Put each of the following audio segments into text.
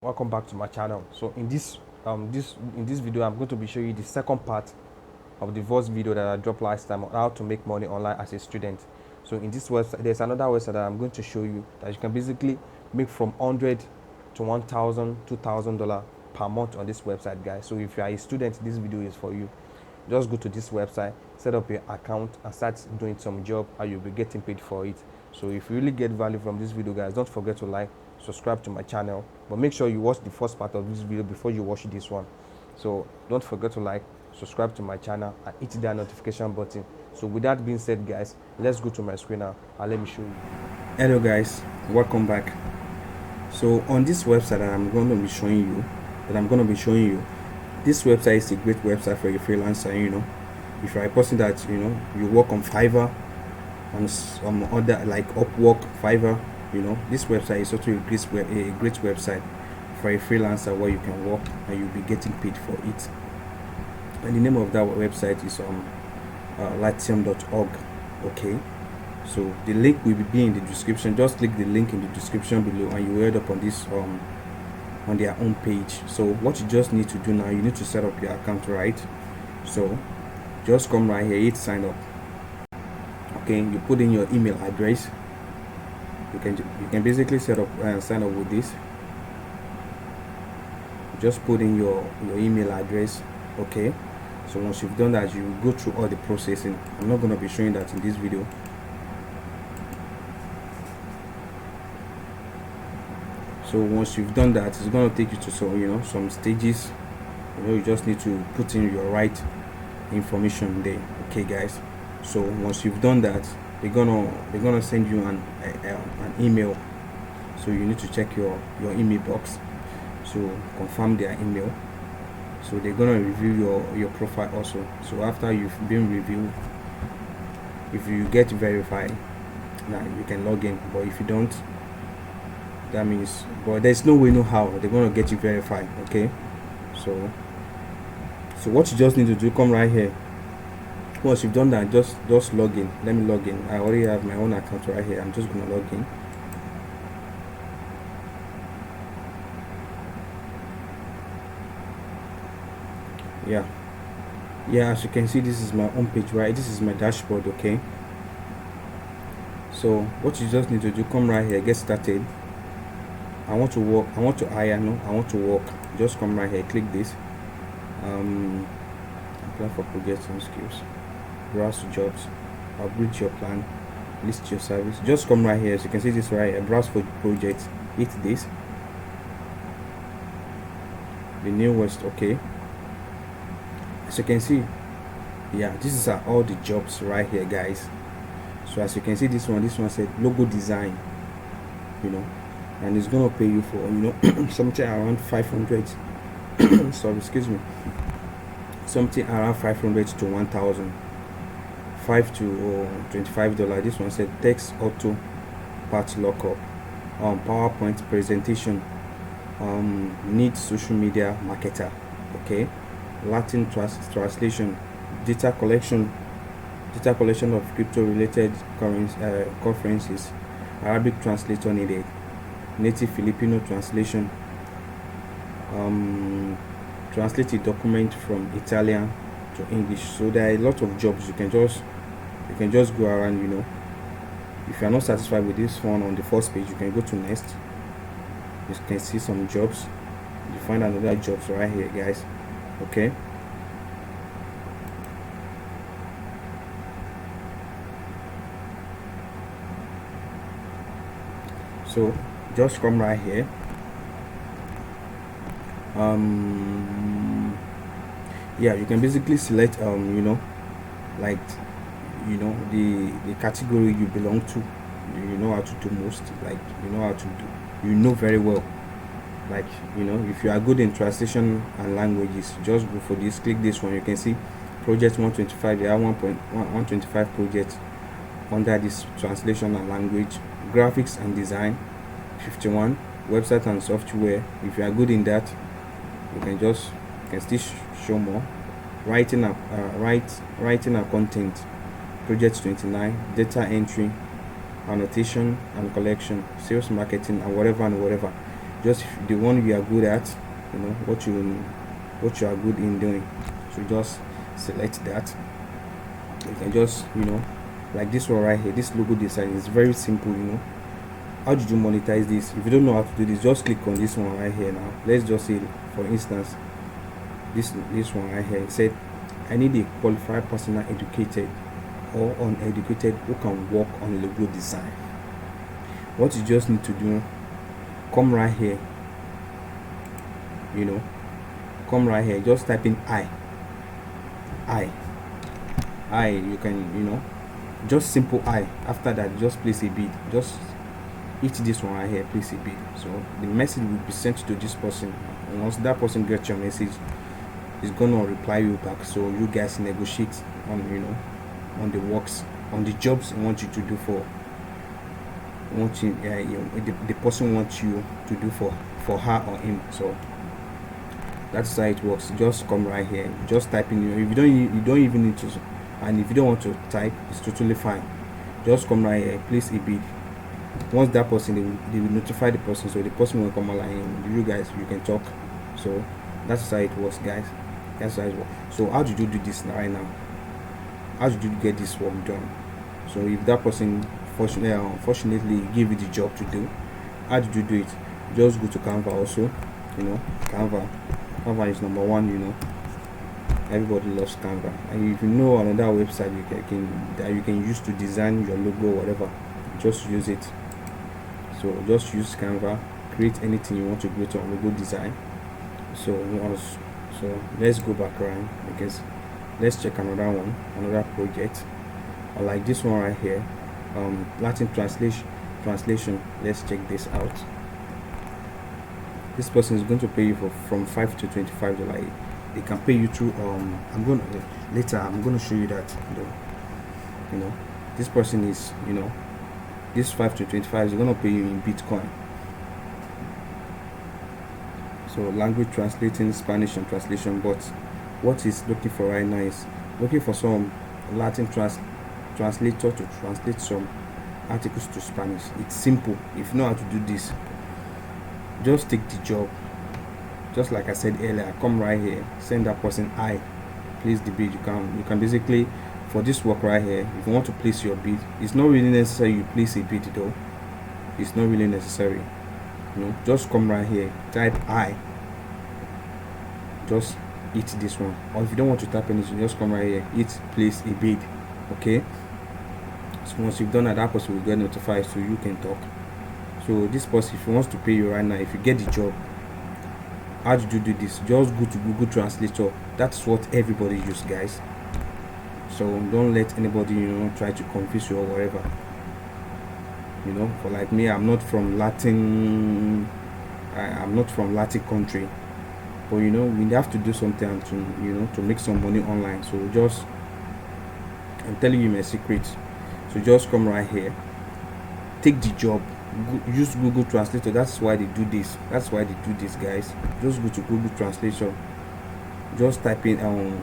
Welcome back to my channel. So in this video, I'm going to be showing you the second part of the first video that I dropped last time on how to make money online as a student. So in this website, there's another website that I'm going to show you that you can basically make from 100 to 1,000, $2,000 per month on this website, guys. So if you are a student, this video is for you. Just go to this website, set up your account, and start doing some job, and you'll be getting paid for it. So if you really get value from this video, guys, don't forget to like, subscribe to my channel, but make sure you watch the first part of this video before you watch this one. So don't forget to like, subscribe to my channel, and hit that notification button. So with that being said, guys, let's go to my screen now and let me show you. Hello guys, welcome back. So on this website that I'm going to be showing you, this website is a great website for a freelancer. If you're a person that you work on Fiverr, on some other like Upwork, Fiverr, this website is also a great website for a freelancer where you can work and you'll be getting paid for it. And the name of that website is Latium.org. Okay, so the link will be in the description. Just click the link in the description below and you will end up on this on their own page. So what you just need to do now, you need to set up your account, right? So just come right here, hit sign up. Okay, you put in your email address. You can basically set up and sign up with this. Just put in your email address. Okay, so once you've done that, you go through all the processing. I'm not going to be showing that in this video. So once you've done that, it's going to take you to some stages. You just need to put in your right information there. Okay guys, so once you've done that, they're gonna send you an email. So you need to check your email box, so confirm their email. So they're gonna review your profile also. So after you've been reviewed, if you get verified, now you can log in. But if you don't, that means, but there's no way, no how they're gonna get you verified. Okay, so what you just need to do, come right here. Once you've done that, just log in. Let me log in. I already have my own account right here. I'm just gonna log in. Yeah, as you can see, this is my home page, right? This is my dashboard. Okay, so what you just need to do, come right here, get started. I want to work, I want to hire, no, I want to work. Just come right here, click this. Apply for projects and skills, browse jobs, upgrade your plan, list your service. Just come right here. As you can see, this right here, browse for projects, hit this, the newest. Okay, as you can see, yeah, this are all the jobs right here, guys. So as you can see, this one said logo design, and it's gonna pay you for something around 500 sorry, excuse me, something around 500 to 1,000, $5 to $25. This one said text auto part lockup, PowerPoint presentation, need social media marketer. Okay, Latin translation, data collection of crypto related conferences, Arabic translator needed, native Filipino translation, translate a document from Italian to English. So there are a lot of jobs. You can just go around. If you are not satisfied with this one on the first page, you can go to next. You can see some jobs. You find another jobs right here, guys. Okay, so just come right here. Yeah, you can basically select like the category you belong to. You know how to do most, like you know very well, like if you are good in translation and languages, just go for this. Click this one. You can see project 125. There are 125 projects under this translation and language. Graphics and design 51. Website and software, if you are good in that, you can still show more. Writing a content, project 29. Data entry, annotation and collection, sales, marketing, and whatever. just the one you are good at, what you are good in doing. So just select that. You can just like this one right here, this logo design is very simple. How did you monetize this? If you don't know how to do this, just click on this one right here. Now let's just say, for instance, this one right here, it said I need a qualified personal educated or uneducated who can work on logo design. What you just need to do, come right here, come right here, just type in I. You can just simple I. After that, just place a bid. Just hit this one right here, place a bid. So the message will be sent to this person, and once that person gets your message, he's gonna reply you back. So you guys negotiate on on the works, on the jobs he wants you to do for, the person wants you to do for her or him. So that's how it works. Just come right here, just type in if you don't even need to, and if you don't want to type, it's totally fine. Just come right here, place a bid. Once that person, they will notify the person, so the person will come online. You guys, you can talk. So that's how it works, guys. That's how it works. So how did you do this right now? How did you get this work done? So if that person unfortunately give you the job to do, how did you do it? Just go to Canva also. Canva is number one. Everybody loves Canva, and if you know another website you can use to design your logo or whatever, just use it. So just use Canva, create anything you want to create on logo design. So let's go back around, because let's check another project, like this one right here, Latin translation. Let's check this out. This person is going to pay you from $5 to $25. They can pay you through I'm gonna show you that though. This person is this 5 to 25 is gonna pay you in Bitcoin. So language translating, Spanish and translation. But what he's looking for right now is looking for some Latin translator to translate some articles to Spanish. It's simple. If you know how to do this, just take the job. Just like I said earlier, come right here, send that person I, place the bid. You can basically, for this work right here, if you want to place your bid, it's not really necessary you place a bid though. It's not really necessary. Just come right here, type I, just hit this one. Or if you don't want to type anything, just come right here, hit place a bid. Okay, so once you've done that person will get notified, so you can talk. So this person, if he wants to pay you right now, if you get the job, how did you do this? Just go to Google Translator. That's what everybody uses, guys. So don't let anybody try to confuse you or whatever. For like me, I'm not from Latin country, but we have to do something to make some money online. So I'm telling you my secret. So just come right here, take the job, use Google Translator. That's why they do this, guys. Just go to Google Translation, just type in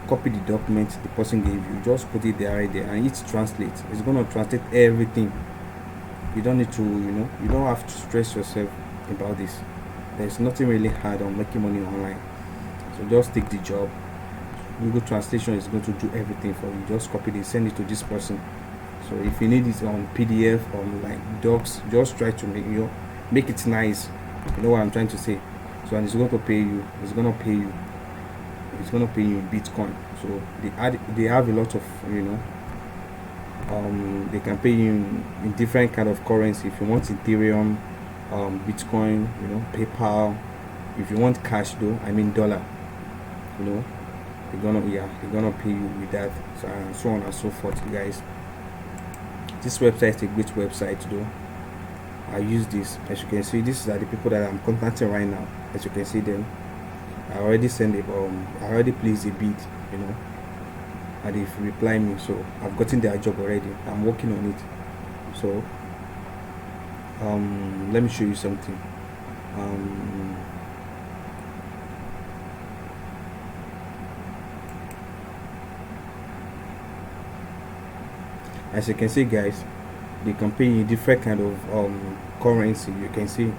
copy the document the person gave you, just put it there right there, and hit translate. It's gonna translate everything. You don't need to you don't have to stress yourself about this. There's nothing really hard on making money online. So just take the job. Google Translation is going to do everything for you. Just copy it, send it to this person. So if you need it on PDF or like docs, just try to make it nice. You know what I'm trying to say. So and it's going to pay you. It's going to pay you in Bitcoin. So they have a lot of they can pay you in different kind of currency. If you want Ethereum, Bitcoin, PayPal. If you want cash though, I mean dollar, they're gonna pay you with that. So and so on and so forth, guys. This website is a great website though. I use this. As you can see, these are the people that I'm contacting right now. As you can see them, I already I already placed a bid, and they've replied me. So I've gotten their job already. I'm working on it. So let me show you something. As you can see, guys, they can pay you different kind of currency. You can see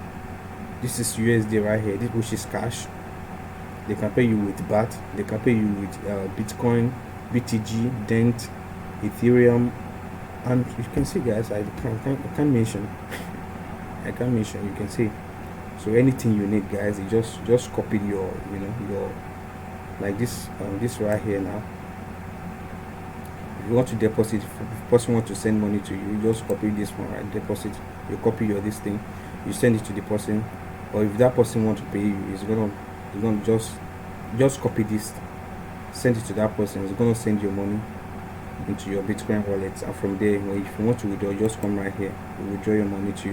This is USD right here, this which is cash. They can pay you with BAT, they can pay you with Bitcoin, BTG, Dent, Ethereum, and you can see, guys, I can't mention I can't mention, you can see. So anything you need, guys, you just copy your, you know, your, like this right here. Now if you want to deposit, if the person want to send money to you, you just copy this one, right? Deposit, you copy your this thing, you send it to the person. Or if that person want to pay you, you're gonna just copy this, send it to that person. It's gonna send your money into your Bitcoin wallet, and from there, if you want to withdraw, just come right here, you withdraw your money to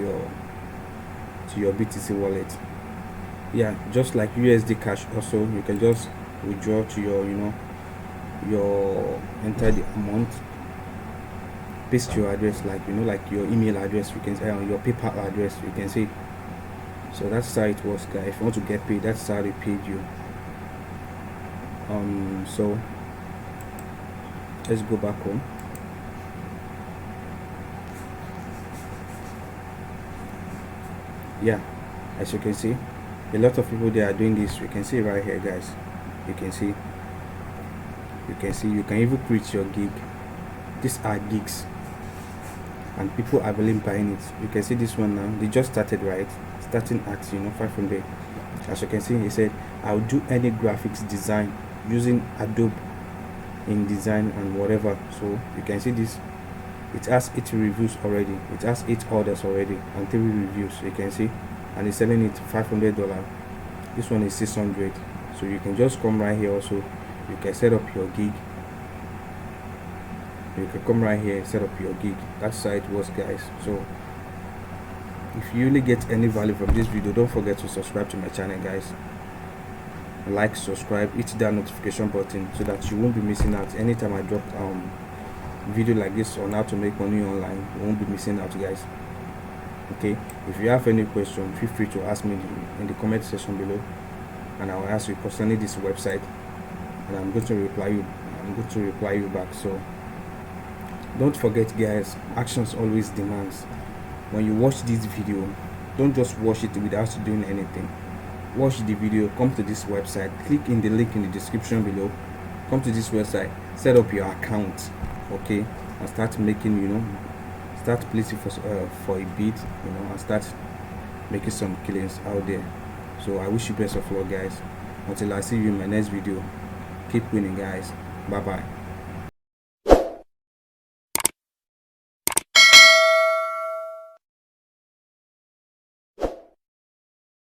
your BTC wallet. Yeah, just like USD Cash also, you can just withdraw to your, you know, your, enter the amount, paste your address, like, you know, like your email address, you can say, your PayPal address, you can see. So that's how it works, guys. If you want to get paid, that's how they paid you. So let's go back home. Yeah, as you can see, a lot of people, they are doing this. You can see right here, guys. You can see you can even create your gig. These are gigs, and people are really buying it. You can see this one now, they just started, right? Starting at, you know, 500. As you can see, he said, I'll do any graphics design using Adobe InDesign and whatever. So you can see this, it has 8 reviews already, it has 8 orders already and 3 reviews, you can see, and it's selling it $500. This one is 600. So you can just come right here also, you can set up your gig. You can come right here, set up your gig. That's how it works, guys. So if you really get any value from this video, don't forget to subscribe to my channel, guys. Like, subscribe, hit that notification button so that you won't be missing out anytime I drop video like this on how to make money online. You won't be missing out, guys. Okay, if you have any question, feel free to ask me in the comment section below, and I will ask you concerning this website, and I'm going to reply you back. So don't forget, guys, actions always demands. When you watch this video, don't just watch it without doing anything. Watch the video, come to this website, click in the link in the description below, come to this website, set up your account, okay, and start making, you know, start placing for a bid, you know, and start making some killings out there. So I wish you best of luck, guys. Until I see you in my next video, keep winning, guys. Bye bye.